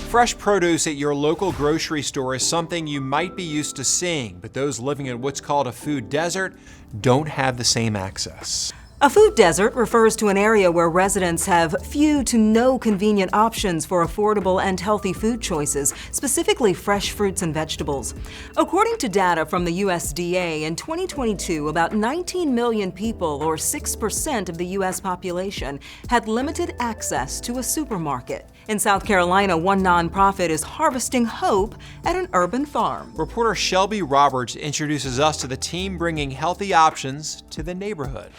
Fresh produce at your local grocery store is something you might be used to seeing, but those living in what's called a food desert don't have the same access. A food desert refers to an area where residents have few to no convenient options for affordable and healthy food choices, specifically fresh fruits and vegetables. According to data from the USDA, in 2022, about 19 million people, or 6% of the U.S. population, had limited access to a supermarket. In South Carolina, one nonprofit is harvesting hope at an urban farm. Reporter Shelby Roberts introduces us to the team bringing healthy options to the neighborhood.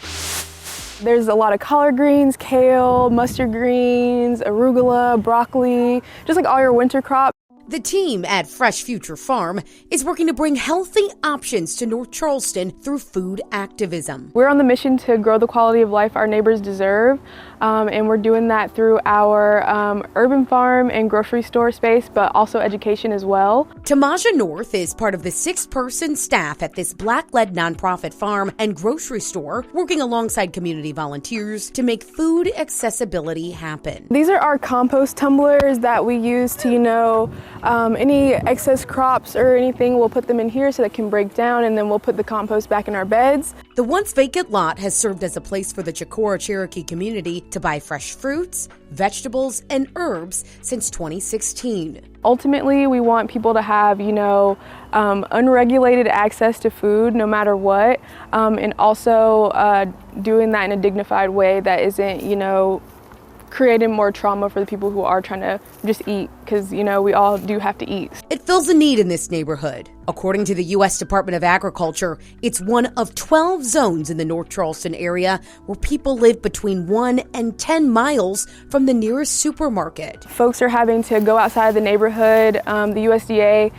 There's a lot of collard greens, kale, mustard greens, arugula, broccoli, just like all your winter crops. The team at Fresh Future Farm is working to bring healthy options to North Charleston through food activism. We're on the mission to grow the quality of life our neighbors deserve, and we're doing that through our urban farm and grocery store space, but also education as well. Tamazha North is part of the 6-person staff at this Black-led nonprofit farm and grocery store, working alongside community volunteers to make food accessibility happen. These are our compost tumblers that we use to, any excess crops or anything, we'll put them in here so they can break down, and then we'll put the compost back in our beds. The once vacant lot has served as a place for the Chicora Cherokee community to buy fresh fruits, vegetables, and herbs since 2016. Ultimately, we want people to have, unregulated access to food no matter what, and also doing that in a dignified way that isn't, creating more trauma for the people who are trying to just eat, because, we all do have to eat. It fills a need in this neighborhood. According to the U.S. Department of Agriculture, it's one of 12 zones in the North Charleston area where people live between 1 and 10 miles from the nearest supermarket. Folks are having to go outside the neighborhood. The USDA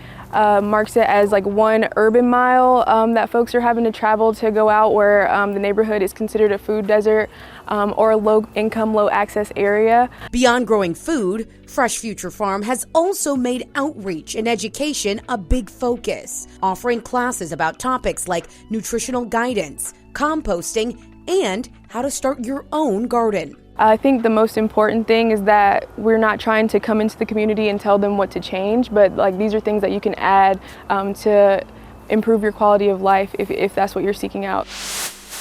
marks it as like 1 urban mile that folks are having to travel to go out where the neighborhood is considered a food desert or a low-income, low-access area. Beyond growing food, Fresh Future Farm has also made outreach and education a big focus, offering classes about topics like nutritional guidance, composting, and how to start your own garden. I think the most important thing is that we're not trying to come into the community and tell them what to change, but these are things that you can add to improve your quality of life if that's what you're seeking out.